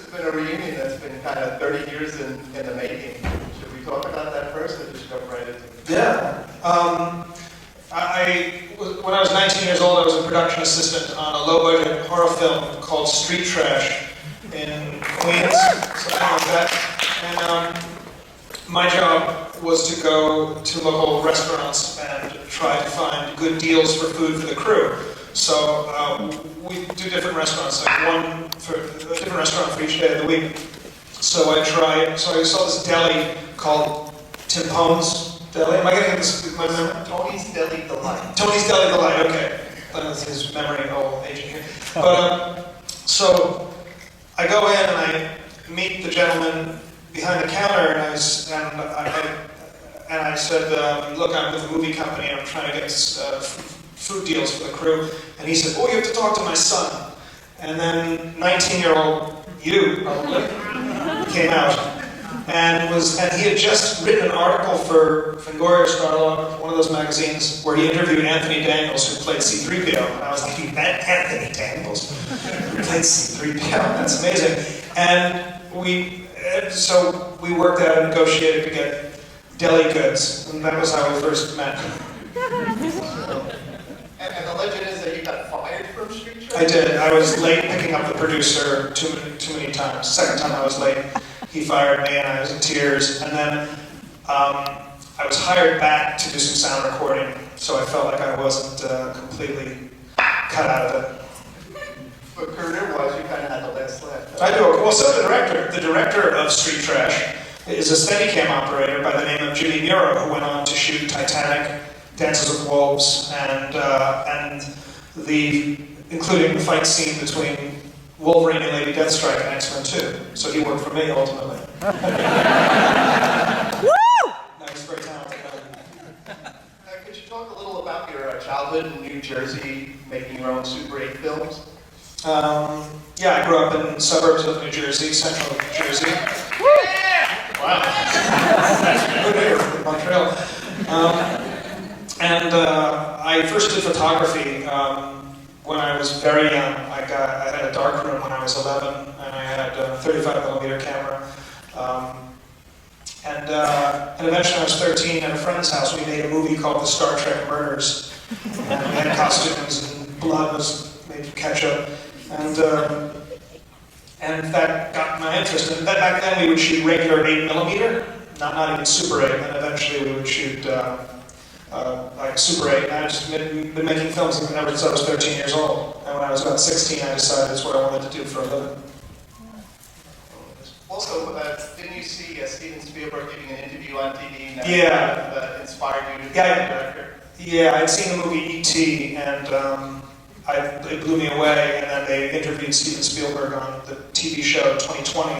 has been a reunion that's been kind of 30 years in the making. Should we talk about that first, or just jump right into it? Yeah. When I was 19 years old, I was a production assistant on a low-budget horror film called Street Trash in Queens, something like that. And my job was to go to local restaurants and try to find good deals for food for the crew. So we do different restaurants, like a different restaurant for each day of the week. So I saw this deli called Timpone's Deli. Am I getting this? My memory? Tony's Deli Delight. Tony's Deli Delight. Okay, that was his memory. Oh, aging here. But so I go in and I meet the gentleman behind the counter, and I said, "Look, I'm with a movie company. I'm trying to get food deals for the crew." And he said, "Oh, you have to talk to my son." And then 19-year-old you probably came out and he had just written an article for Fantasia, one of those magazines, where he interviewed Anthony Daniels, who played C-3PO. And I was like, "You met Anthony Daniels, who played C-3PO? That's amazing." And so we worked out and negotiated to get deli goods, and that was how we first met. And the legend is that you got fired from Street Trash? I did. I was late picking up the producer too many times. Second time I was late, he fired me and I was in tears. And then I was hired back to do some sound recording, so I felt like I wasn't completely cut out of it. But career-wise, you kind of had the last laugh. I do. Well, so the director of Street Trash is a Steadicam operator by the name of Jimmy Muro, who went on to shoot Titanic, Dances with Wolves, and including the fight scene between Wolverine and Lady Deathstrike in X-Men 2. So he worked for me ultimately. Woo! No, he's very talented. Could you talk a little about your childhood in New Jersey, making your own Super 8 films? Yeah, I grew up in suburbs of New Jersey, central New Jersey. Yeah! Wow. That's good air from Montreal. And I first did photography when I was very young. I had a dark room when I was 11, and I had a 35mm camera. And eventually, when I was 13, at a friend's house, we made a movie called The Star Trek Murders. And we had costumes, and blood was made from ketchup. And that got my interest. And back then, we would shoot regular 8mm, not even Super 8. And eventually, we would shoot like Super 8. And I just been making films ever since I was 13 years old. And when I was about 16, I decided that's what I wanted to do for a living. Also, didn't you see Steven Spielberg giving an interview on TV that Yeah. Inspired you to be a director? Yeah, I'd seen the movie E.T. and it blew me away. And then they interviewed Steven Spielberg on the TV show 2020.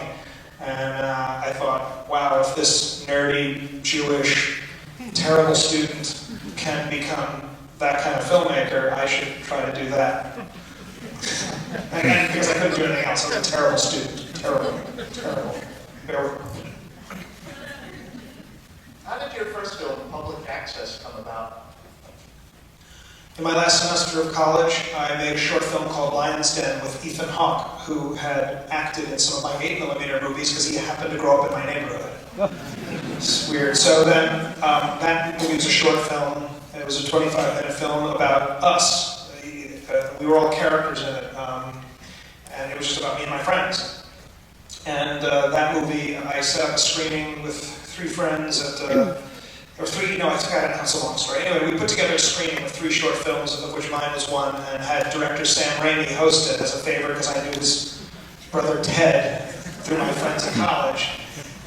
And I thought, wow, if this nerdy, Jewish, terrible student can become that kind of filmmaker, I should try to do that. And because I couldn't do anything else, I was a terrible student. Terrible. How did your first film, Public Access, come about? In my last semester of college, I made a short film called Lion's Den with Ethan Hawke, who had acted in some of my 8mm movies because he happened to grow up in my neighborhood. It's weird. So then, that movie was a short film. It was a 25-minute film about us. We were all characters in it, and it was just about me and my friends. And that movie, I set up a screening with 3 friends at, or 3, no, I think I had not so long story. Anyway, we put together a screening of 3 short films, of which mine was one, and had director Sam Raimi host it as a favor because I knew his brother Ted through my friends in college.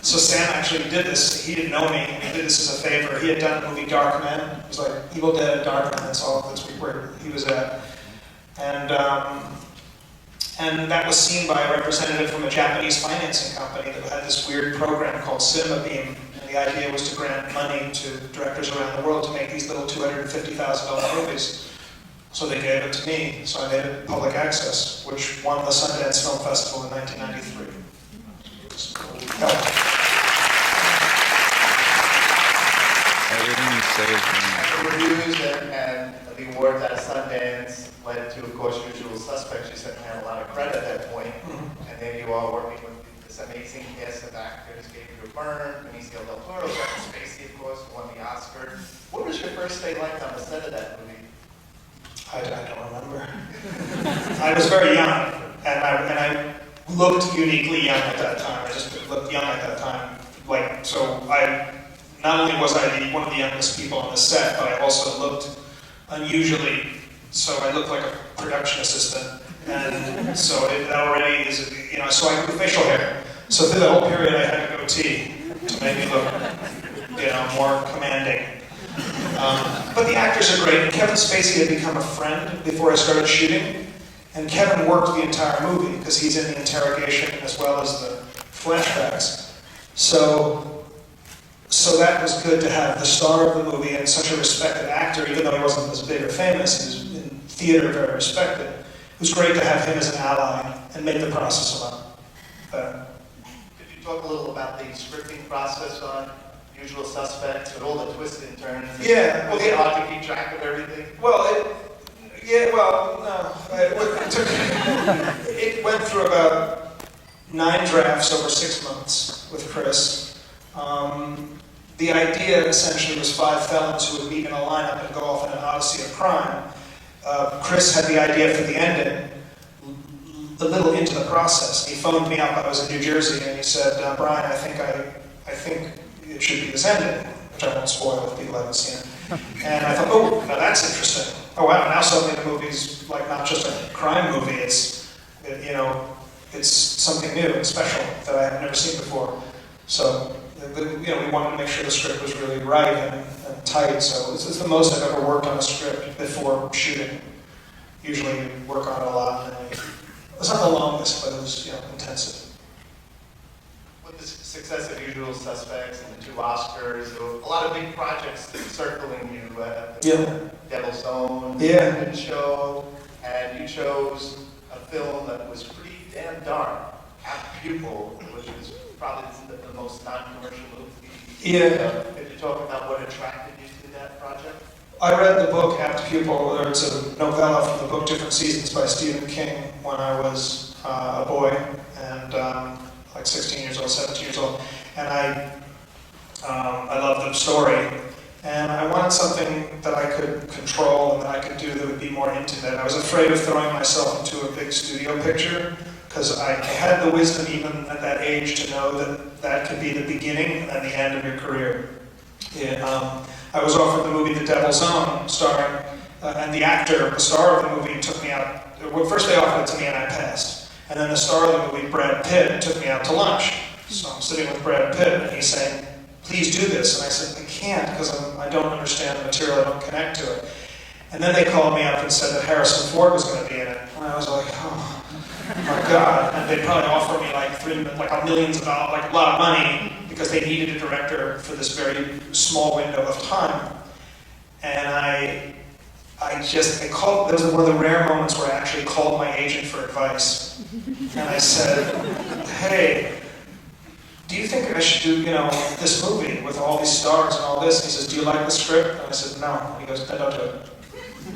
So Sam actually did this. He didn't know me, and he did this as a favor. He had done the movie Dark Men. It was like Evil Dead and Dark Men. That's where he was at. And that was seen by a representative from a Japanese financing company that had this weird program called CinemaBeam. And the idea was to grant money to directors around the world to make these little $250,000 movies. So they gave it to me. So I made it Public Access, which won the Sundance Film Festival in 1993. Everything And the reviews and the awards at Sundance led to, of course, Usual Suspects. You certainly had a lot of credit at that point. And then you all working with this amazing cast of actors, Gabriel Byrne, Benicio del Toro, Kevin Spacey, of course, who won the Oscar. What was your first day like on the set of that movie? I don't remember. I was very young, and I looked uniquely young at that time. I just looked young at that time. Not only was I one of the youngest people on the set, but I also looked unusually. So I looked like a production assistant, and so that already is, so I grew facial hair. So through the whole period, I had a goatee to make me look, more commanding. But the actors are great. Kevin Spacey had become a friend before I started shooting, and Kevin worked the entire movie because he's in the interrogation as well as the flashbacks. So that was good to have the star of the movie and such a respected actor, even though he wasn't as big or famous. He was in theater very respected. It was great to have him as an ally and make the process a lot better. Could you talk a little about the scripting process on Usual Suspects and all the twists and turns? Yeah. Was it hard to keep track of everything? It went through about 9 drafts over 6 months with Chris. The idea essentially was 5 felons who would meet in a lineup and go off in an odyssey of crime. Chris had the idea for the ending a little into the process. He phoned me up. I was in New Jersey, and he said, "Bryan, I think it should be this ending," which I won't spoil if people haven't seen it. And I thought, oh, now that's interesting. Oh wow, now suddenly the movie's like not just a crime movie. It's something new and special that I have never seen before. So. We wanted to make sure the script was really right and tight, so this is the most I've ever worked on a script before shooting. Usually you work on it a lot, and it's not the longest, but it was intensive. With the success of Usual Suspects and the 2 Oscars, there were a lot of big projects circling you. Devil's Own, Yeah. Show, and you chose a film that was pretty damn dark, Apt Pupil, which was probably the most non-commercial movie. Yeah. Could you talk about what attracted you to that project? I read the book Apt Pupil, or it's a novella from the book Different Seasons by Stephen King when I was a boy, and like 16 years old, 17 years old, and I loved the story, and I wanted something that I could control and that I could do that would be more intimate. I was afraid of throwing myself into a big studio picture, because I had the wisdom even at that age to know that could be the beginning and the end of your career. I was offered the movie The Devil's Own, starring, and the actor, the star of the movie, took me out. Well, first they offered it to me and I passed. And then the star of the movie, Brad Pitt, took me out to lunch. So I'm sitting with Brad Pitt and he's saying, "Please do this." And I said, "I can't because I don't understand the material, I don't connect to it." And then they called me up and said that Harrison Ford was going to be in it. And I was like, oh my God. And they'd probably offer me like millions of dollars, like a lot of money, because they needed a director for this very small window of time. And I called, there was one of the rare moments where I actually called my agent for advice. And I said, "Hey, do you think I should do, this movie with all these stars and all this?" And he says, "Do you like the script?" And I said, "No." And he goes, "Then don't do it."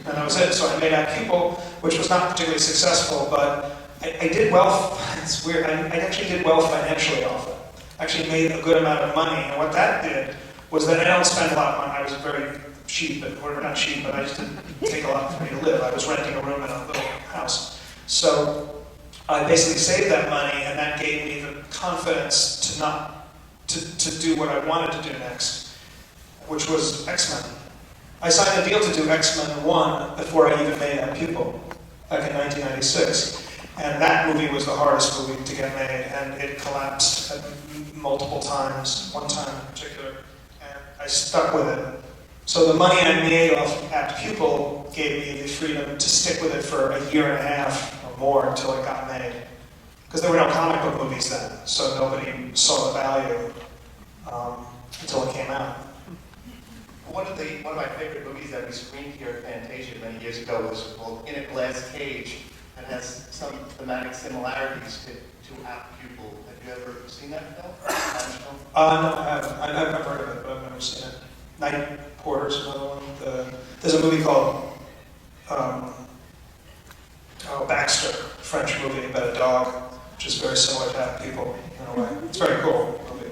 And that was it. So I made Apt Pupil, which was not particularly successful, but I did well. It's weird. I actually did well financially off it. I actually made a good amount of money. And what that did was that I don't spend a lot of money. I was very cheap, or not cheap, but I just didn't take a lot for me to live. I was renting a room in a little house. So I basically saved that money, and that gave me the confidence to do what I wanted to do next, which was X-Men. I signed a deal to do X-Men 1 before I even made Apt Pupil, back in 1996. And that movie was the hardest movie to get made, and it collapsed multiple times, one time in particular, and I stuck with it. So the money I made off Apt Pupil gave me the freedom to stick with it for a year and a half or more until it got made. Because there were no comic book movies then, so nobody saw the value until it came out. One of my favorite movies that we screened here at Fantasia many years ago was called In a Glass Cage, and has some thematic similarities to Apt Pupil. Have you ever seen that film? No, I haven't. I've heard of it, but I've never seen it. Night Porter's another one. There's a movie called Baxter, a French movie about a dog, which is very similar to Apt Pupil in a way. It's very cool movie.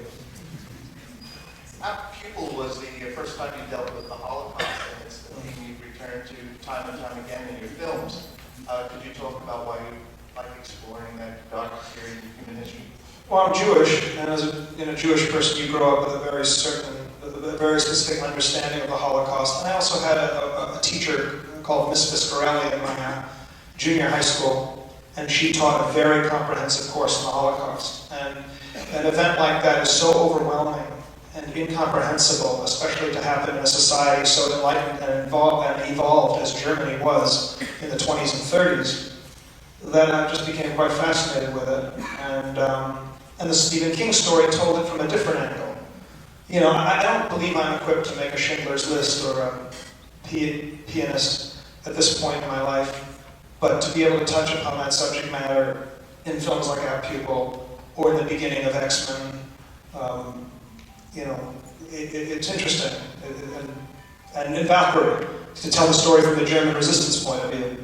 Apt Pupil was the first time you dealt with the Holocaust, and it's the theme you've returned to time and time again in your films. Could you talk about why you like exploring that dark period in human history? Well, I'm Jewish, and as a Jewish person, you grow up with a very specific understanding of the Holocaust. And I also had a teacher called Miss Viscarelli in my junior high school, and she taught a very comprehensive course on the Holocaust. And an event like that is so overwhelming and incomprehensible, especially to happen in a society so enlightened and evolved as Germany was in the 20s and 30s, that I just became quite fascinated with it. And the Stephen King story told it from a different angle. You know, I don't believe I'm equipped to make a Schindler's List or a pianist at this point in my life, but to be able to touch upon that subject matter in films like Apt Pupil or in the beginning of X-Men, you know, it's interesting. And in Valkyrie, to tell the story from the German resistance point of view.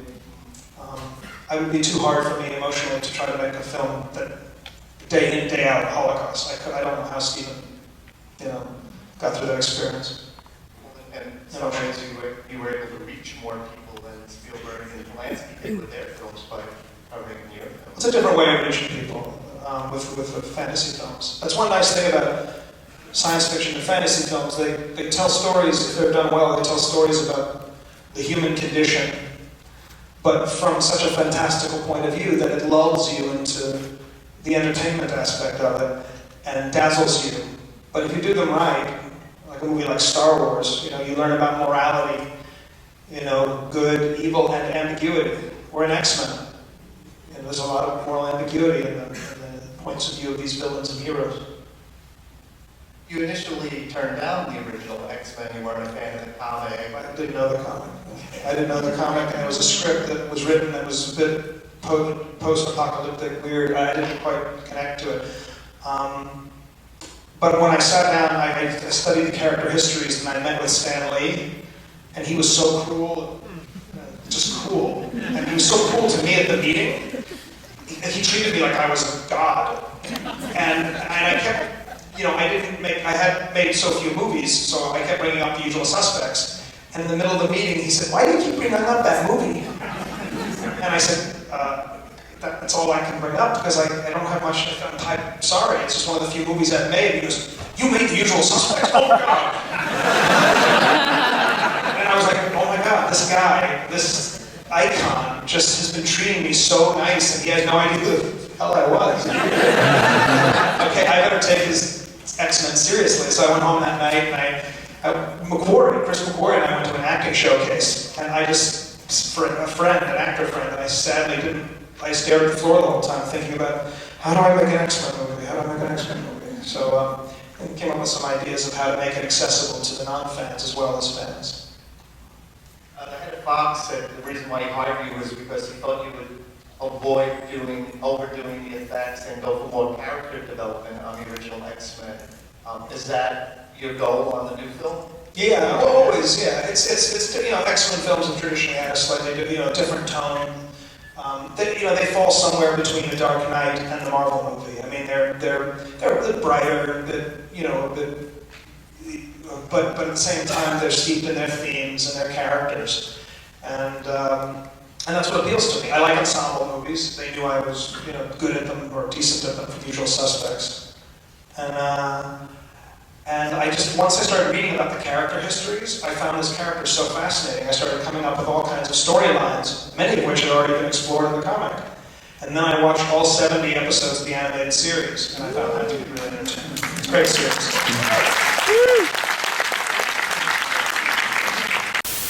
It would be too hard for me emotionally to try to make a film that day in, day out, Holocaust. I don't know how Stephen, you know, got through that experience. And in some ways you were able to reach more people than Spielberg and Polanski did with their films by covering your films. It's a different way of reaching people with fantasy films. That's one nice thing about science fiction and fantasy films. They tell stories, if they're done well, they tell stories about the human condition, but from such a fantastical point of view that it lulls you into the entertainment aspect of it and dazzles you. But if you do them right, like a movie like Star Wars, you know, you learn about morality, you know, good, evil, and ambiguity. Or in X-Men, you know, there's a lot of moral ambiguity in the points of view of these villains and heroes. You initially turned down the original X-Men. You weren't a fan of the comic. I didn't know the comic. I didn't know the comic, and it was a script that was written that was a bit post-apocalyptic, weird. I didn't quite connect to it. But when I sat down, I studied the character histories, and I met with Stan Lee, and he was so cool, just cool. And he was so cool to me at the meeting. He treated me like I was a god. And I kept, you know, I had made so few movies, so I kept bringing up The Usual Suspects. And in the middle of the meeting, he said, "Why do you keep bringing up that movie?" And I said, that's all I can bring up, because I don't have much. I'm sorry, it's just one of the few movies I've made. He goes, "You made The Usual Suspects? Oh, God." And I was like, oh my God, this guy, this icon, just has been treating me so nice, and he has no idea who the hell I was. Okay, I better take his X-Men seriously. So I went home that night, and Chris McQuarrie and I went to an acting showcase, and I just, for an actor friend, and I sadly didn't, I stared at the floor the whole time thinking about, how do I make an X-Men movie? How do I make an X-Men movie? So I came up with some ideas of how to make it accessible to the non-fans as well as fans. The head of Fox said the reason why he hired you was because he thought you would avoid overdoing the effects and go for more character development on the original X-Men. Is that your goal on the new film? Yeah, always. Yeah, it's you know, X-Men films have traditionally had a slightly different tone. They fall somewhere between The Dark Knight and the Marvel movie. I mean, they're a bit brighter, but at the same time they're steeped in their themes and their characters, and that's what appeals to me. I like ensemble movies. They knew I was good at them or decent at them from Usual Suspects, and once I started reading about the character histories, I found this character so fascinating. I started coming up with all kinds of storylines, many of which had already been explored in the comic. And then I watched all 70 episodes of the animated series, and I found that to be really entertaining. It's a great series.